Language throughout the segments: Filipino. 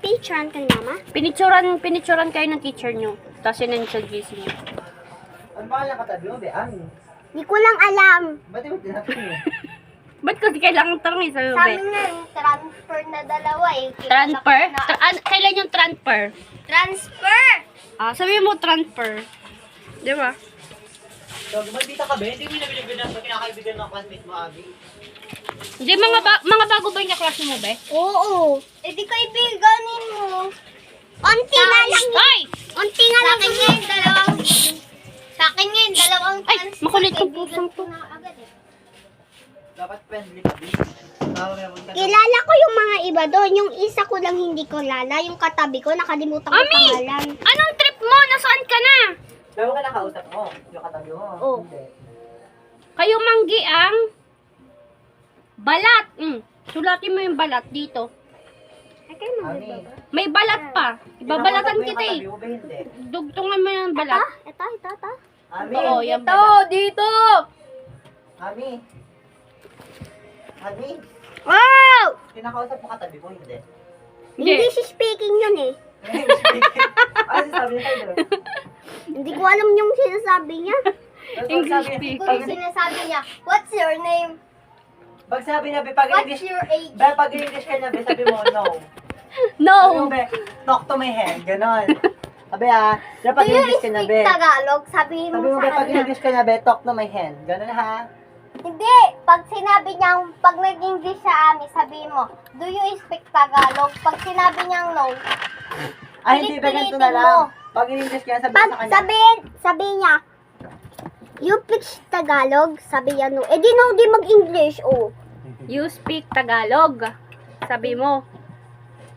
pinicturean ka ni Mama? Pinicturean kayo ng teacher nyo. Tapos yun ang sa GC nyo. Ano ba lang katabi mo, be? Ano? Di ko lang alam. Ba't di mo tinatanong mo? Ba't kasi kailangan tanongin sa Sa be? amin nga, yung transfer na dalawa eh. Transfer? Kailan yung transfer? Transfer! Sabi mo transfer. Di ba? So, gumadita ka, be? Hindi mo nabinibigyan sa kinakaibigan ng classmate mo, Abby. Hindi, mga bago ba yung kaklase mo, be? Oo. Eh di kaibiganin mo. Unti na lang. Ay! Unti nga lang. Sa akin ngayon, dalawang Ay, transfer. makulit yung Kaibigan pusang ko na agad eh. Dapat friendly ka, be. Kilala ko yung mga iba doon. Yung isa ko lang hindi ko lala. Yung katabi ko, nakalimutan ko Ami! pangalan. Anong trip mo? Nasaan ka na? Bago ka nakausap mo, yung katabi mo. Oo. Hindi. Kayo manggi ang balat. Sulatin mo yung balat dito. Ay, kayo mga Ami. baba. May balat pa. Ibabalatan Kinausap mo yung kita eh. katabi mo, be? Hindi. Dugtungan mo yung balat. Ito. Ami. Oo, yung balat. dito. Ami. Ami. Wow! Kinakausap mo katabi mo, hindi. Hindi. English speaking yun eh. Ano sabi niya sa'yo? Hindi ko alam yung sinasabi niya. English speaking. Kung sinasabi niya, what's your name? Pag sabi niya, be, pag What's English, your age? be, pag English ka niya, be, sabi mo, no. No. Sabi mo, be, talk to my hand, ganon. Sabi be, pag Do you English ka niya, be. speak Tagalog? Sabihin Sabi mo mo, sa be, pag kanya. English ka niya, be, talk to my hand. Ganon ha. Hindi. Pag sinabi niyang, pag nag-English siya amin, sabihin mo, do you speak Tagalog? Pag sinabi niyang no, Ay, hindi, be, ganito na Pilitin lang. mo. Pag English ka niya, sabi pag sa kanya. sabihin niya, you speak Tagalog? Sabi niya no. Eh di no, di mag-English, oh. You speak Tagalog. Sabi mo.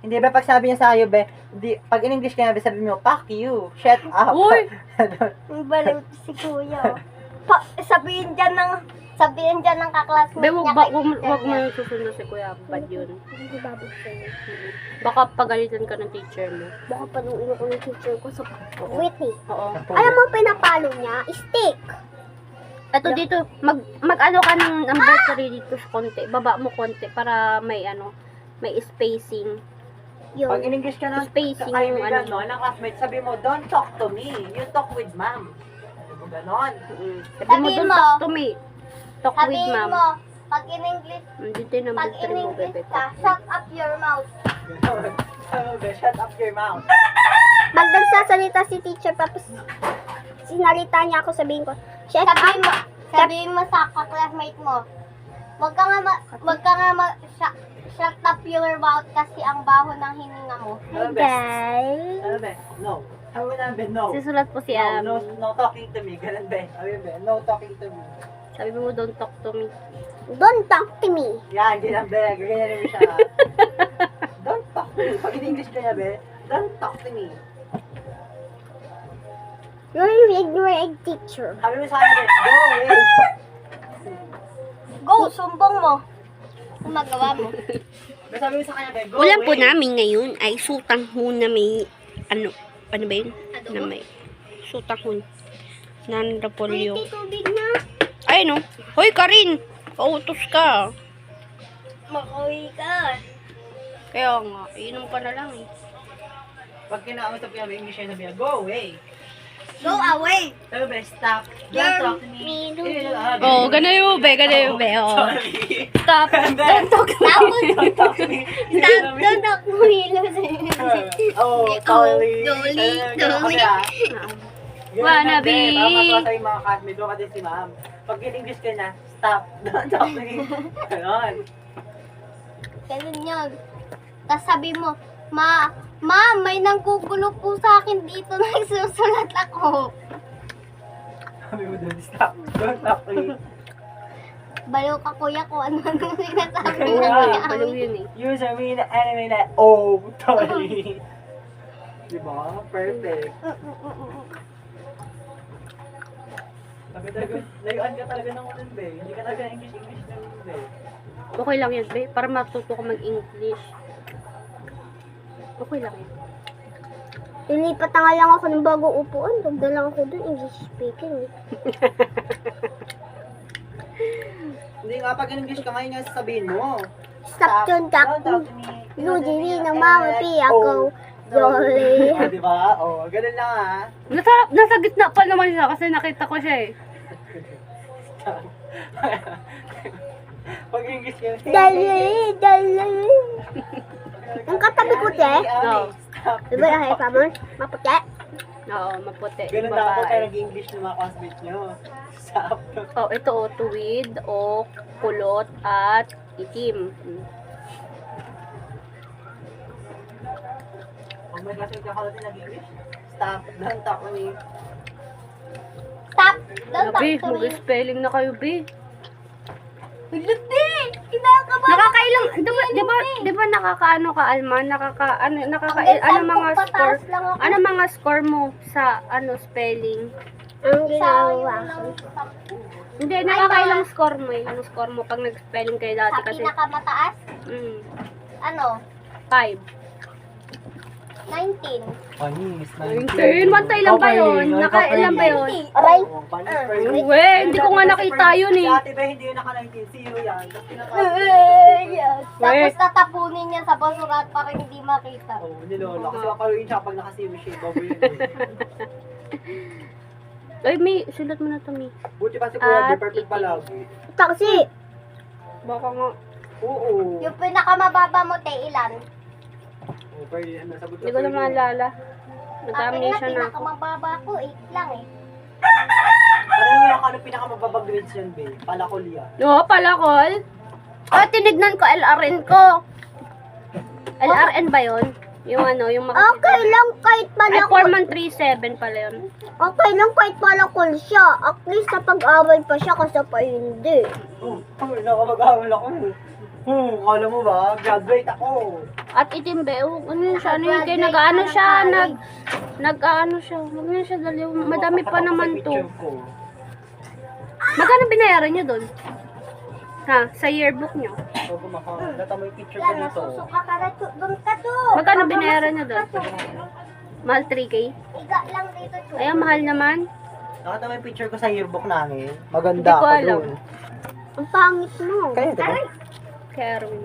Hindi, be, pag sabi niya sa iyo, be, di, pag in English ka niya, be, sabi mo, fuck you, shut up. Uy! Ang baliw si Kuya. Sabihin dyan ng kaklasmate Be, niya wag kay mo teacher niya. susunod si Kuya. Bad yun. Hindi babag sa'yo. Baka pagalitan ka ng teacher mo. Baka panuin ako ng teacher ko sa Whitney. Oo. Alam mo, pinapalo niya, stick. Ito dito, mag-ano ka ng anniversary dito sa konti. Baba mo konti para may may spacing. Pag Yun. in English ka ng Spacing yung kaibigan ano. mo, ng classmate, sabi mo, don't talk to me, you talk with ma'am. Sabi mo, ganon. Sabi mo, Sabihin don't mo. talk to me. Talk with Sabihin ma'am. mo, pag in English, Dito yung number pag in 3 mo, English bebe. ka, shut up your mouth. Ganon. Sabi mo, be, shut up your mouth. Pag nagsasalita si teacher, tapos sinalita niya ako, sabihin ko, shut up. Sabihin mo sa kaklasmate mo, wag ka nga shut up your mouth kasi ang baho ng hininga mo. Ano, be? Guys. Ano, be? No. Sabi mo na, be, no. Susulat po si No, no talking to me. Ganon, be. Sabi mo, be, no talking to me. Sabi mo, don't talk to me. Don't talk to me. Yan, ganyan, be. Ganyan mo siya. Don't talk to me. Pag in English ka niya, be, don't talk to me. You're an ignorant teacher. Sabi mo sa akin, be, go away. Go, sumbong mo. Kung magawa mo. Be, sabi mo sa kanya, be, go Ulam po away. namin ngayon ay sutanghon na may, ano ba yun? Na may sutanghon. Nan repolyo. Tubig na. Ay, no. Hoy, Karin! Pautos ka. Makuwi ka. Kaya nga, inom ka na lang eh. Pag kinausap niya, be, English niya, sabi niya, go away. Go away. Sabi mo, be, stop. Don't talk to me. Oh, gano'n yung be, oh. Sorry. Stop. Don't talk to me. Don't talk to me. Stop, don't talk mo hilo Oh, Dolly. Dolly. Wanna be. Para matuwa yung mga classmates mo kasi si ma'am. Pag in English ka na, stop. Don't talk to me. Ganon. Ganun yun. Tapos sabi mo, Ma'am, may nanggugulo po sa akin dito. Nagsusulat ako. Sabi mo doon, stop. Don't talk to me. Baliw ka kuya ko ano sinasabi Wow, niya. Baliw yun eh. User me na anime na, oh, Dolly. Diba? Perfect. Sabi talaga, layuan ka talaga ng ulan, be. Hindi ka talaga English na ulan, be. Okay lang yun, be. Para matuto ka mag-English. Okay lang yun. Lilipat na nga lang ako ng bagong upuan. Dagda lang ako dun, English speaking. Hindi nga, pag in English ka ngayon nga sasabihin mo. Stop, don't talk Don't talk to me. Luigi, no, Mama P, ako. Jolly. Oh, di ba? Oh, ganun lang ha. Nasa gitna pa naman siya kasi nakita ko siya eh. Pag English ka. Dali, dali. Ang katabi ko, te. Oo. Diba yung hair pa mo? Maputi. Oo, maputi. Ganun Yung dapat babae. tayo nag-English ng mga classmates nyo. Stop. Oh, ito o, tuwid o kulot at itim. Pag may classmate ka din nag-English, stop. Don't talk to me. Stop. Don't talk Be, to me. mag-spelling na kayo, Be. Luti! Kinakabahan. Nakakailang, di ba nakakaano ka, Alma? Ano mga score? Ano mga score mo sa spelling? Ang ginawa ko. Hindi, nakakailang score mo eh. Anong score mo pag nag-spelling kayo dati Sa kasi? pinakamataas, Ano? 5. 5. 19. Panis. 19. Bantay lang ba yun? Nakailan ba yun? Aray. Uwe, hindi ko nga nakita yun eh. Si Ate Be, hindi yun naka-19. Zero yan. Tapos Tapos tatapunin niya sa basura para hindi makita. Oh, nilola. Kasi makaluin siya pag naka-zero siya. Baboy yun. Ay, may, sulat mo na to, May. Buti pa si Kuya, At be, perfect itim. palagi. Taxi. Baka nga. Oo. Yung pinakamababa mo, te, ilan? Oh, pwede, ano, sagot Hindi ko na maalala. Akin na, Nag-amnesia na ako. pinakamababa ko, 8 lang eh. Parang yung ano pinakamababang grades yan, be. Palakol yan. Oo, palakol. Ah, tinignan ko, LRN ko. LRN ba yun? Yung yung makikita. Okay lang kahit Ay, malakol. Foreman 37 pala yun. Okay lang kahit malakol siya. At least napag-away pa siya kasi pa hindi. Oh, nakamag-awal ako. Kala mo ba? Graduate ako. At itim be, ano yun siya, ano yun, kaya nag-ano siya, nag-ano siya, huwag na siya dali, madami pa naman to. Magkano binayaran niyo doon? Ha, sa yearbook niyo? So, data mo yung picture ko dito. Susuka ka na doon ka to. Magkano binayaran niyo doon? Mahal 3K? Iga lang dito, Chu. Ay, ang mahal naman. Nakita mo yung picture ko sa yearbook namin. Hindi Maganda ko ako alam. doon. Ang pangit mo. Kaya ito ba? Kerwin.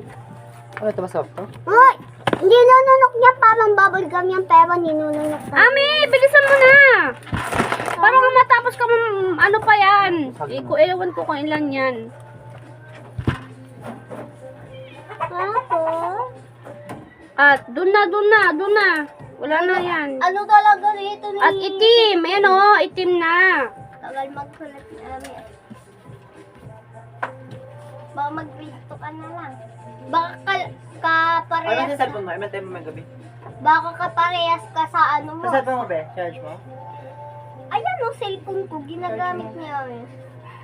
Ano ito ba soft to? Hoy! Hindi nununok niya parang bubble gum yung pero ninununok pa. Ami, bilisan mo na! Para nga matapos ka ano pa yan? Ewan ko kung ilan yan. Tapos, At, dun na. Wala na yan. ano talaga dito ni... At itim, ayan o, itim na. Tagal magsulat ni Ami. Baka mag-grade to ka na lang. Baka Ano kaparehas sa cellphone mo? Imatay mo may gabi. Baka kaparehas ka sa ano mo. Sa cellphone mo ba? Charge mo? Ayan o, cellphone ko. Ginagamit niya Ami.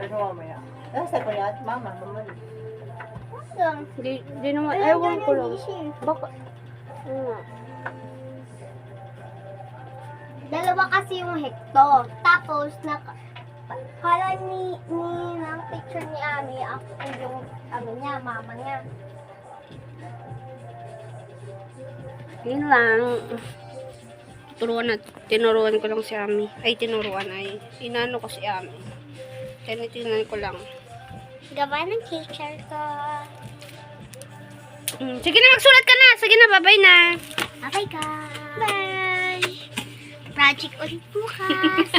Charge mo mamaya. Ano sa cellphone yan? Mama. Hanggang. Di naman, ewan ko lang. Baka, ano nga. Dalawa kasi yung hekto. Tapos, kala ni ng picture ni Ami, ako yung ano niya, mama niya. Yun lang. Tinuruan ko lang si Ami. Inano ko si Ami. Tinitingnan ko lang. Gawa ng teacher ko. Sige na, magsulat ka na. Sige na, bye-bye na. Okay, guys. Bye. Project ulit bukas.